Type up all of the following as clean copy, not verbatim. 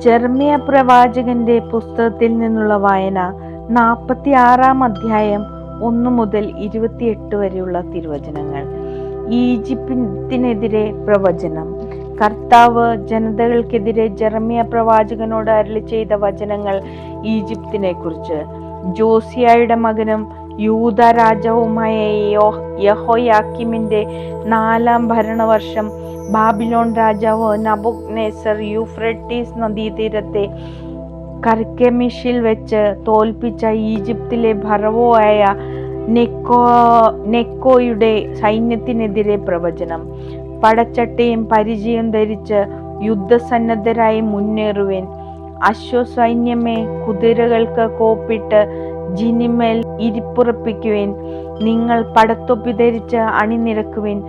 ജെറമ്യാ പ്രവാചകന്റെ പുസ്തകത്തിൽ നിന്നുള്ള വായന 46-ാം അധ്യായം 1 മുതൽ 28 വരെയുള്ള തിരുവചനങ്ങൾ. ഈജിപ്തിനെതിരെ പ്രവചനം. കർത്താവ് ജനതകൾക്കെതിരെ ജെറമ്യാ പ്രവാചകനോട് അരുളി ചെയ്ത വചനങ്ങൾ ഈജിപ്തിനെ കുറിച്ച്. ജോസിയായുടെ മകനും യൂദാ രാജാവുമായ യഹോയാക്കീമിന്റെ 4-ാം ഭരണവർഷം ബാബിലോൺ രാജാവ് നബൂഖദ്നേസർ യൂഫ്രട്ടീസ് നദീതീരത്തെ കർക്കെമിഷിൽ വെച്ച് തോൽപ്പിച്ച ഈജിപ്തിലെ ഫറവോയായ നെക്കോയുടെ സൈന്യത്തിനെതിരെ പ്രവചനം. പടച്ചട്ടയും പരിചയം ധരിച്ച് യുദ്ധസന്നദ്ധരായി മുന്നേറുവിൻ. അശ്വസൈന്യമേ, കുതിരകൾക്ക് കോപ്പിട്ട് ജിനിമേൽ ഇരിപ്പുറപ്പിക്കുവിൻ. നിങ്ങൾ പടത്തൊപ്പി ധരിച്ച് അണിനിരക്കുവിൻ.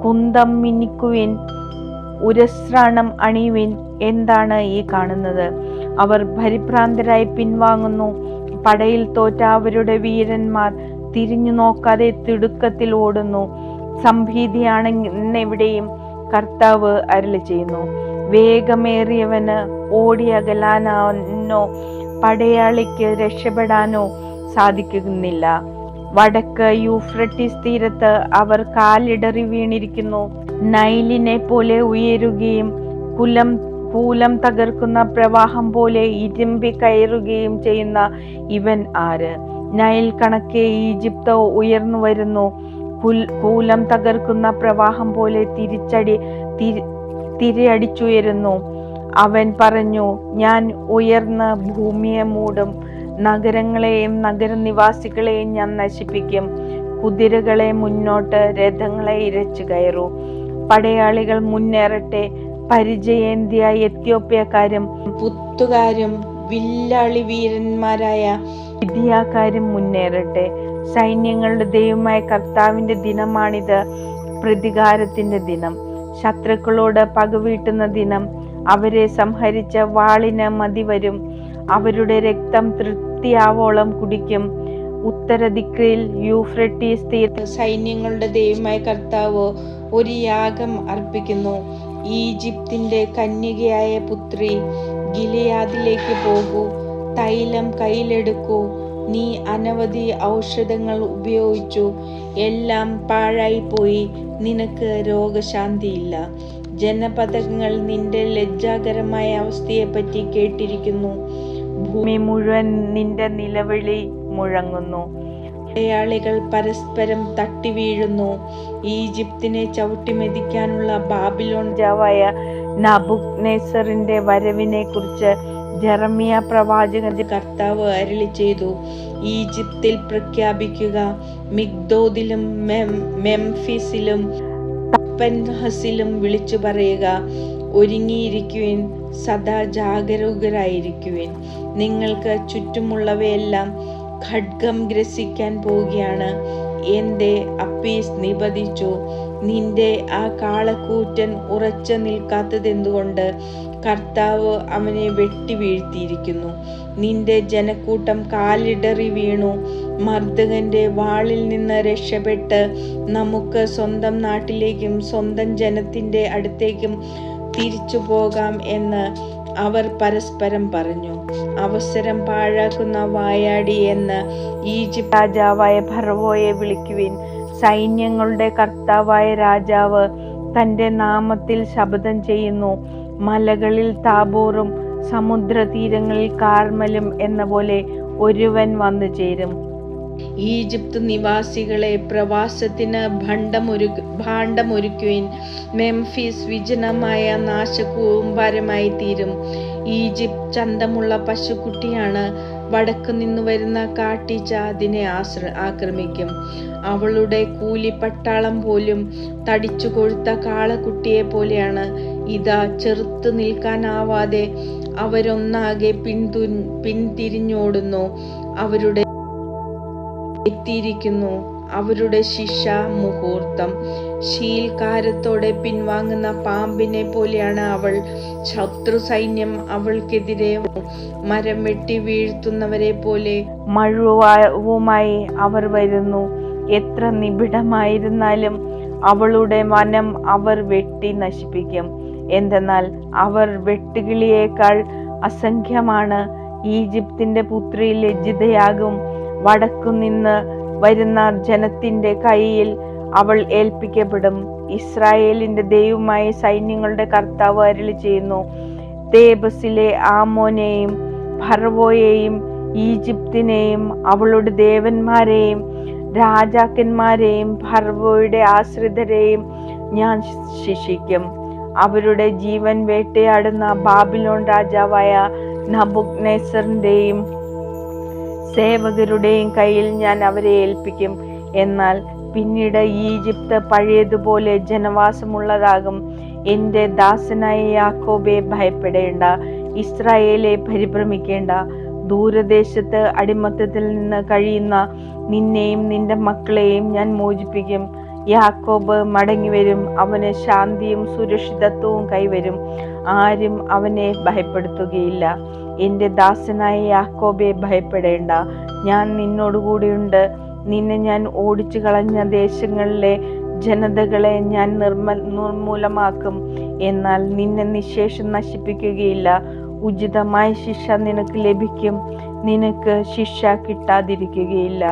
കുന്തം മിന്നിക്കുവിൻ, ഉരസ്രാണം അണിയുവിൻ. എന്താണ് ഈ കാണുന്നത്? അവർ പരിഭ്രാന്തരായി പിൻവാങ്ങുന്നു. പടയിൽ തോറ്റ അവരുടെ വീരന്മാർ തിരിഞ്ഞു നോക്കാതെ തിടുക്കത്തിൽ ഓടുന്നു. സംഭീതിയാണെന്നെവിടെയും കർത്താവ് അരുളി ചെയ്യുന്നു. വേഗമേറിയവന് ഓടിയകലാനോ പടയാളിക്ക് രക്ഷപ്പെടാനോ സാധിക്കുന്നില്ല. വടക്ക് യൂഫ്രട്ടീസ് തീരത്ത് അവർ കാലിടറി വീണിരിക്കുന്നു. നൈലിനെ പോലെ ഉയരുകയും കൂലം തകർക്കുന്ന പ്രവാഹം പോലെ ഇരുമ്പി കയറുകയും ചെയ്യുന്ന ഇവൻ ആര്? നൈൽ കണക്കെ ഈജിപ്ത് ഉയർന്നു വരുന്നു. കൂലം തകർക്കുന്ന പ്രവാഹം പോലെ തിരയടിച്ചുയരുന്നു. അവൻ പറഞ്ഞു, ഞാൻ ഉയർന്ന് ഭൂമിയെ മൂടും. നഗരങ്ങളെയും നഗരനിവാസികളെയും ഞാൻ നശിപ്പിക്കും. കുതിരകളെ മുന്നോട്ട്, രഥങ്ങളെ ഇരച്ചു കയറൂ. പടയാളികൾ മുന്നേറട്ടെ. പരിചയേന്ത്യ എത്യോപ്യക്കാരും പുത്തുകാരും വില്ലാളി വീരന്മാരായ ലിദിയാക്കാരും മുന്നേറട്ടെ. സൈന്യങ്ങളുടെ ദൈവമായ കർത്താവിന്റെ ദിനമാണിത്, പ്രതികാരത്തിന്റെ ദിനം, ശത്രുക്കളോട് പകവീട്ടുന്ന ദിനം. അവരെ സംഹരിച്ച വാളിന് മതി വരും. അവരുടെ രക്തം തൃപ്തിയാവോളം കുടിക്കും. ഉത്തരദിക്കിൽ യൂഫ്രട്ടീസ് തീരത്ത് സൈന്യങ്ങളുടെ ദൈവമായ കർത്താവ് ഒരു യാഗം അർപ്പിക്കുന്നു. ഈജിപ്തിന്റെ കന്യകയായ പുത്രി, ഗിലെയാദിലേക്ക് പോകൂ. തൈലം കയ്യിലെടുക്കൂ. നീ അനവധി ഔഷധങ്ങൾ ഉപയോഗിച്ചു, എല്ലാം പാഴായിപ്പോയി. നിനക്ക് രോഗശാന്തിയില്ല. ജനപദങ്ങൾ നിന്റെ ലജ്ജാകരമായ അവസ്ഥയെപ്പറ്റി കേട്ടിരിക്കുന്നു. ഭൂമി മുഴുവൻ നിന്റെ നിലവിളി മുഴങ്ങുന്നു. പടയാളികൾ പരസ്പരം തട്ടി വീഴുന്നു. ഈജിപ്തിനെ ചവിട്ടിമെതിക്കാനുള്ള ബാബിലോൺ രാജാവായ നബൂഖദ്നേസറിന്റെ വരവിനെ കുറിച്ച് ജെറമ്യാ പ്രവാചകന്റെ കർത്താവ് അരുളി ചെയ്തു. ഈജിപ്തിൽ പ്രഖ്യാപിക്കുക, മിഗ്ദോദിലും മെംഫിസിലും തപ്പൻഹസിലും വിളിച്ചു പറയുക, ഒരുങ്ങിയിരിക്കുവിൻ, സദാ ജാഗരൂകരായിരിക്കുവിൻ. നിങ്ങൾക്ക് ചുറ്റുമുള്ളവയെല്ലാം ഖഡ്ഗം ഗ്രസിക്കാൻ പോവുകയാണ്. എന്റെ അപ്പീസ് നിപതിച്ചു. നിന്റെ ആ കാളക്കൂറ്റൻ ഉറച്ചു നിൽക്കാത്തതെന്തുകൊണ്ട്? കർത്താവ് അവനെ വെട്ടി വീഴ്ത്തിയിരിക്കുന്നു. നിന്റെ ജനക്കൂട്ടം കാലിടറി വീണു. മർദ്ദകന്റെ വാളിൽ നിന്ന് രക്ഷപ്പെട്ട് നമുക്ക് സ്വന്തം നാട്ടിലേക്കും സ്വന്തം ജനത്തിന്റെ അടുത്തേക്കും തിരിച്ചു പോകാം എന്ന് അവർ പരസ്പരം പറഞ്ഞു. അവസരം പാഴാക്കുന്ന വായാടി എന്ന് ഈജിപ്ത് രാജാവായ ഫറവോയെ വിളിക്കുവിൻ. സൈന്യങ്ങളുടെ കർത്താവായ രാജാവ് തന്റെ നാമത്തിൽ ശപഥം ചെയ്യുന്നു. മലകളിൽ താബോറും സമുദ്രതീരങ്ങളിൽ കാർമലും എന്ന പോലെ ഒരുവൻ വന്നു ചേരും. ഈജിപ്ത് നിവാസികളെ, പ്രവാസത്തിന് ഭാണ്ഡമൊരുക്കുവിൻ. മെംഫിസ് വിജനമായ നാശകൂമ്പാരമായി തീരും. ഈജിപ്ത് ചന്തമുള്ള പശുക്കുട്ടിയാണ്. വടക്കു നിന്നു വരുന്ന കാട്ടീച്ച അതിനെ ആക്രമിക്കും. അവളുടെ കൂലിപ്പട്ടാളം പോലും തടിച്ചു കൊഴുത്ത കാളക്കുട്ടിയെ പോലെയാണ്. ഇതാ, ചെറുത്തു നിൽക്കാനാവാതെ അവരൊന്നാകെ പിന്തിരിഞ്ഞോടുന്നു. അവരുടെ എത്തിയിരിക്കുന്നു അവരുടെ ശിക്ഷാ മുഹൂർത്തം. ശീൽക്കാരത്തോടെ പിൻവാങ്ങുന്ന പാമ്പിനെ പോലെയാണ് അവൾ. ശത്രു സൈന്യം അവൾക്കെതിരെ മരം വെട്ടി വീഴ്ത്തുന്നവരെ പോലെ മഴുവുമായി അവർ വരുന്നു. എത്ര നിബിഡമായിരുന്നാലും അവളുടെ വനം അവർ വെട്ടി നശിപ്പിക്കും. എന്തെന്നാൽ അവർ വെട്ടുകിളിയേക്കാൾ അസംഖ്യമാണ്. ഈജിപ്തിന്റെ പുത്രി ലജ്ജിതയാകും. വടക്കുനിന്ന് വരുന്ന ജനത്തിന്റെ കയ്യിൽ അവൾ ഏൽപ്പിക്കപ്പെടും. ഇസ്രായേലിന്റെ ദൈവമായ സൈന്യങ്ങളുടെ കർത്താവ് അരുളി ചെയ്യുന്നു, തേബസിലെ ആമോനെയും ഫറവോയെയും ഈജിപ്തിനെയും അവളുടെ ദേവന്മാരെയും രാജാക്കന്മാരെയും ഫറവോയുടെ ആശ്രിതരെയും ഞാൻ ശിക്ഷിക്കും. അവരുടെ ജീവൻ വേട്ടയാടുന്ന ബാബിലോൺ രാജാവായ നബൂഖദ്നേസറിന്റെയും സേവകരുടെയും കയ്യിൽ ഞാൻ അവരെ ഏൽപ്പിക്കും. എന്നാൽ പിന്നീട് ഈജിപ്ത് പഴയതുപോലെ ജനവാസമുള്ളതാകും. എൻ്റെ ദാസനായ യാക്കോബെ, ഭയപ്പെടേണ്ട. ഇസ്രായേലെ, പരിഭ്രമിക്കേണ്ട. ദൂരദേശത്ത് അടിമത്തത്തിൽ നിന്ന് കഴിയുന്ന നിന്നെയും നിന്റെ മക്കളെയും ഞാൻ മോചിപ്പിക്കും. യാക്കോബ് മടങ്ങി വരും. അവന് ശാന്തിയും സുരക്ഷിതത്വവും കൈവരും. ആരും അവനെ ഭയപ്പെടുത്തുകയില്ല. എൻ്റെ ദാസനായ യാക്കോബെ, ഭയപ്പെടേണ്ട. ഞാൻ നിന്നോടുകൂടിയുണ്ട്. നിന്നെ ഞാൻ ഓടിച്ചു കളഞ്ഞ ദേശങ്ങളിലെ ജനതകളെ ഞാൻ നിർമൂലമാക്കും. എന്നാൽ നിന്നെ നിശേഷം നശിപ്പിക്കുകയില്ല. ഉചിതമായ ശിക്ഷ നിനക്ക് ലഭിക്കും. നിനക്ക് ശിക്ഷ കിട്ടാതിരിക്കുകയില്ല.